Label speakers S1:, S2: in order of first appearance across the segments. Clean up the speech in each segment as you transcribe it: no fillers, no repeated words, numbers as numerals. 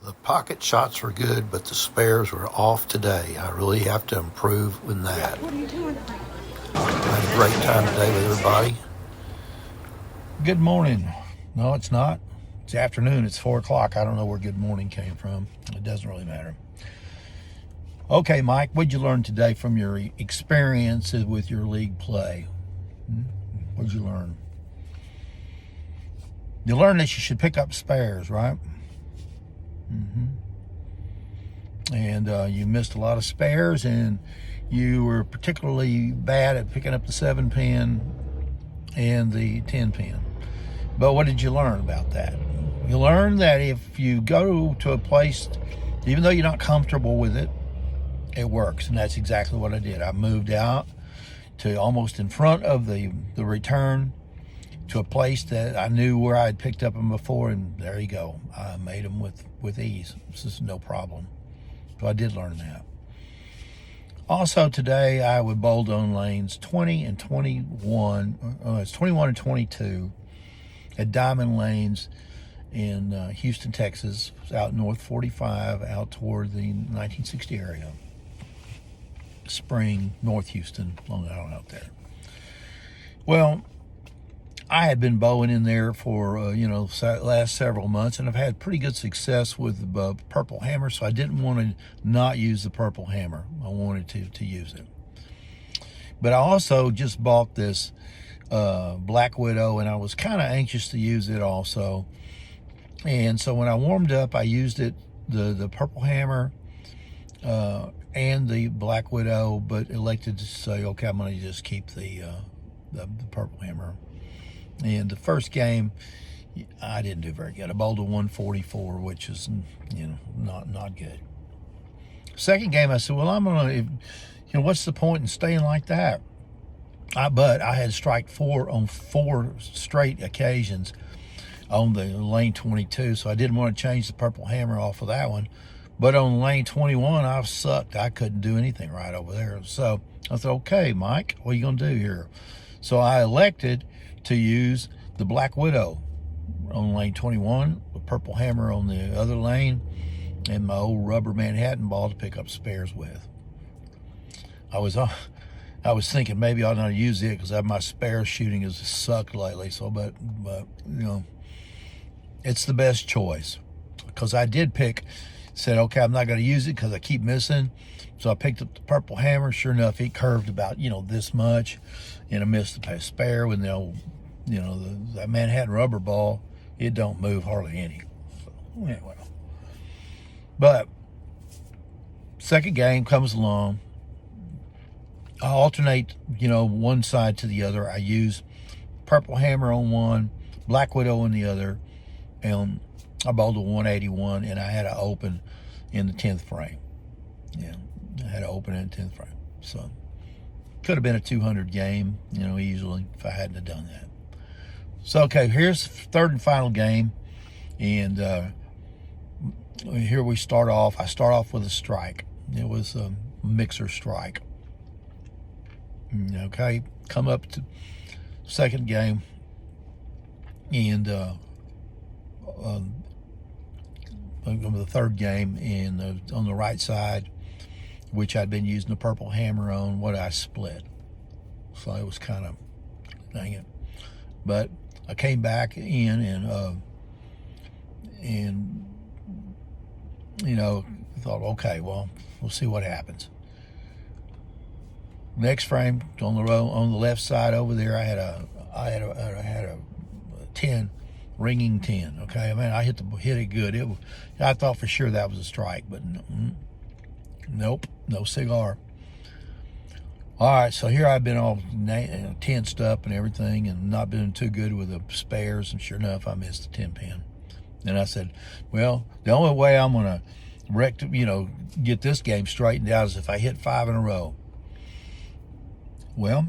S1: The pocket shots were good, but the spares were off today. I really have to improve with that.
S2: What are you doing?
S1: I had a great time today with everybody. Good morning. No, it's not. It's afternoon. It's 4 o'clock. I don't know where good morning came from. It doesn't really matter. Okay, Mike, what'd you learn today from your experiences with your league play? What'd you learn? You learned that you should pick up spares, right? And you missed a lot of spares, and you were particularly bad at picking up the 7-pin and the 10-pin. But what did you learn about that? You learned that if you go to a place, even though you're not comfortable with it, it works. And that's exactly what I did. I moved out to almost in front of the return to a place that I knew where I had picked up them before, and there you go. I made them with ease. This is no problem. So I did learn that. Also today, I would bold on lanes 20 and 21. It's 21 and 22 at Diamond Lanes in Houston, Texas, out north 45, out toward the 1960 area. Spring, North Houston, Long Island out there. Well, I had been bowing in there for, last several months, and I've had pretty good success with the Purple Hammer, so I didn't want to not use the Purple Hammer. I wanted to use it. But I also just bought this Black Widow, and I was kind of anxious to use it also. And so when I warmed up, I used it, the Purple Hammer and the Black Widow, but elected to say, okay, I'm going to just keep the Purple Hammer. And the first game, I didn't do very good. I bowled a 144, which is, not good. Second game, I said, well, I'm going to, what's the point in staying like that? But I had strike 4 on 4 straight occasions on the lane 22, so I didn't want to change the Purple Hammer off of that one. But on lane 21, I sucked. I couldn't do anything right over there. So I said, okay, Mike, what are you going to do here? So I elected to use the Black Widow on lane 21, the Purple Hammer on the other lane, and my old rubber Manhattan ball to pick up spares with. I was thinking maybe I ought not use it because my spare shooting has sucked lately. So, but it's the best choice because I did said, okay, I'm not going to use it because I keep missing. So I picked up the Purple Hammer. Sure enough, it curved about, this much, and I missed the spare with the old, that Manhattan rubber ball. It don't move hardly any. So, anyway. But second game comes along. I alternate, one side to the other. I use Purple Hammer on one, Black Widow on the other, and I bowled a 181, and I had to open in the 10th frame. Yeah, I had to open in the 10th frame. So could have been a 200 game, easily if I hadn't have done that. So, okay, here's the third and final game, and here we start off. I start off with a strike. It was a mixer strike. Okay, come up to second game, and the third game, and on the right side, which I'd been using the Purple Hammer on, what I split. So it was kind of, dang it. But I came back in and thought, okay, well, we'll see what happens. Next frame on the left side over there, I had a 10, ringing 10. Okay, I hit it good. I thought for sure that was a strike, but nope, no cigar. All right, so here I've been all tensed up and everything, and not been too good with the spares. And sure enough, I missed the 10-pin. And I said, well, the only way I'm gonna get this game straightened out is if I hit 5 in a row. Well,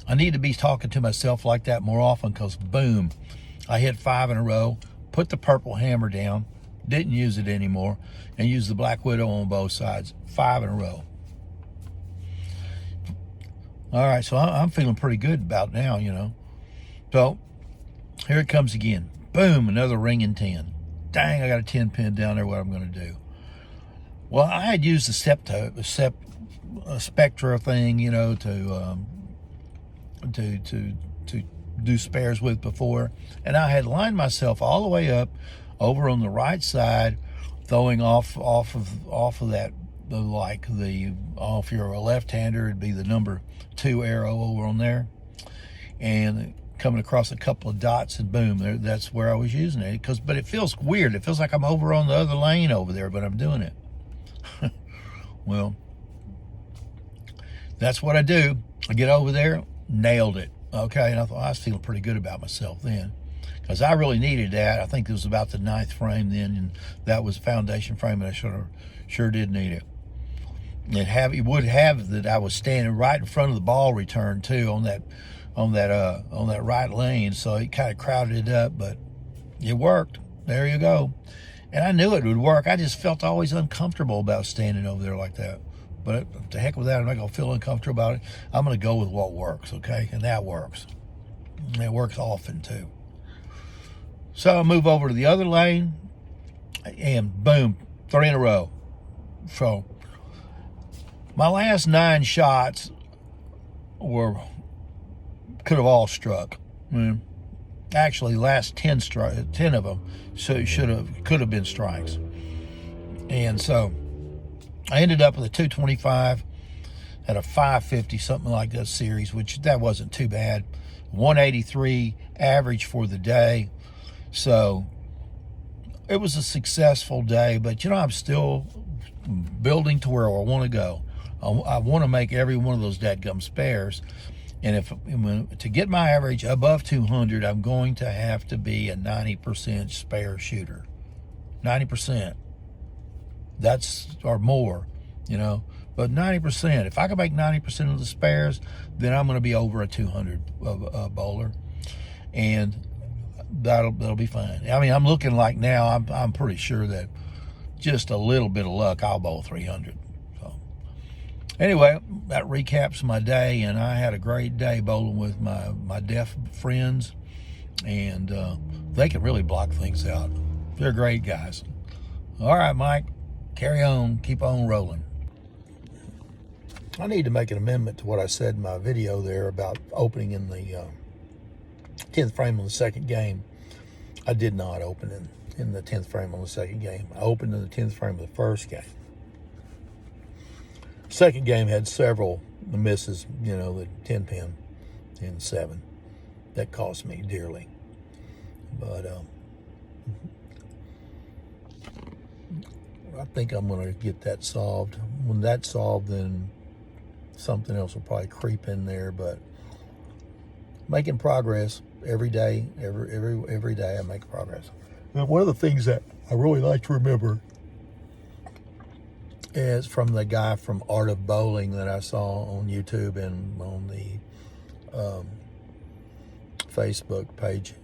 S1: I need to be talking to myself like that more often, because boom, I hit 5 in a row, put the Purple Hammer down, didn't use it anymore, and used the Black Widow on both sides, 5 in a row. All right, so I'm feeling pretty good about now, So here it comes again. Boom, another ringing 10. dang, I got a 10 pin down there. What I'm going to do? Well, I had used the Spectra thing, you know, to do spares with before, and I had lined myself all the way up over on the right side, throwing off of that, if you're a left-hander, it'd be the number 2 arrow over on there, and coming across a couple of dots, and boom, that's where I was using it. But it feels weird. It feels like I'm over on the other lane over there, but I'm doing it. Well, that's what I do. I get over there, nailed it. Okay, and I thought I was feeling pretty good about myself then, because I really needed that. I think it was about the 9th frame then, and that was a foundation frame, and I sure did need it. It would have that I was standing right in front of the ball return too, on that right lane, so it kind of crowded it up, but it worked. There you go. And I knew it would work. I just felt always uncomfortable about standing over there like that. But to heck with that, I'm not going to feel uncomfortable about it. I'm going to go with what works, okay? And that works. And it works often, too. So I move over to the other lane, and boom, 3 in a row. So my last 9 shots could have all struck. Actually, last 10 of them could have been strikes. And so I ended up with a 225 at a 550, something like that series, which that wasn't too bad. 183 average for the day. So it was a successful day, but you know, I'm still building to where I want to go. I want to make every one of those dadgum spares. And to get my average above 200, I'm going to have to be a 90% spare shooter. 90%. Or more, you know. But 90%. If I can make 90% of the spares, then I'm going to be over a 200 bowler, and that'll be fine. I mean, I'm looking like now. I'm pretty sure that just a little bit of luck, I'll bowl 300. So anyway, that recaps my day, and I had a great day bowling with my deaf friends, and they can really block things out. They're great guys. All right, Mike. Carry on, keep on rolling. I need to make an amendment to what I said in my video there about opening in the 10th frame on the second game. I did not open in the 10th frame on the second game. I opened in the 10th frame of the first game. Second game had several misses, you know, the 10 pin and 7. That cost me dearly. But I think I'm going to get that solved. When that's solved, then something else will probably creep in there. But making progress every day, every day I make progress. Now, one of the things that I really like to remember is from the guy from Art of Bowling that I saw on YouTube and on the Facebook page.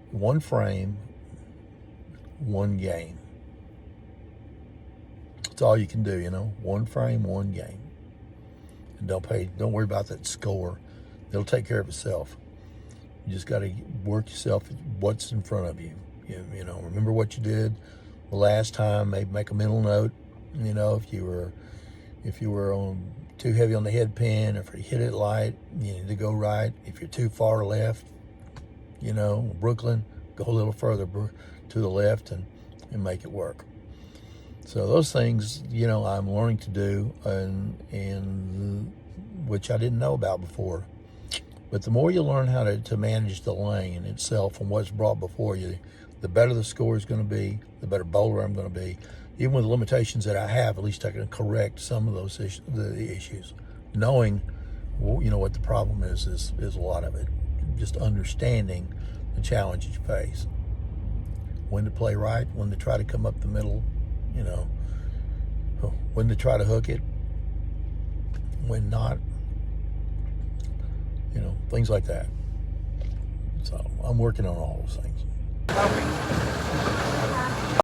S1: 1 frame, 1 game. That's all you can do, you know. 1 frame, 1 game. And don't worry about that score. It'll take care of itself. You just got to work yourself what's in front of you. You know, remember what you did the last time. Maybe make a mental note. You know, if you were on too heavy on the head pin, if you hit it light, you need to go right. If you're too far left, you know, Brooklyn, go a little further to the left and make it work. So those things, you know, I'm learning to do, and which I didn't know about before. But the more you learn how to manage the lane itself and what's brought before you, the better the score is going to be, the better bowler I'm going to be. Even with the limitations that I have, at least I can correct some of those issues. Knowing, you know, what the problem is a lot of it. Just understanding the challenges you face. When to play right, when to try to come up the middle, you know, when to try to hook it, when not, you know, things like that. So I'm working on all those things.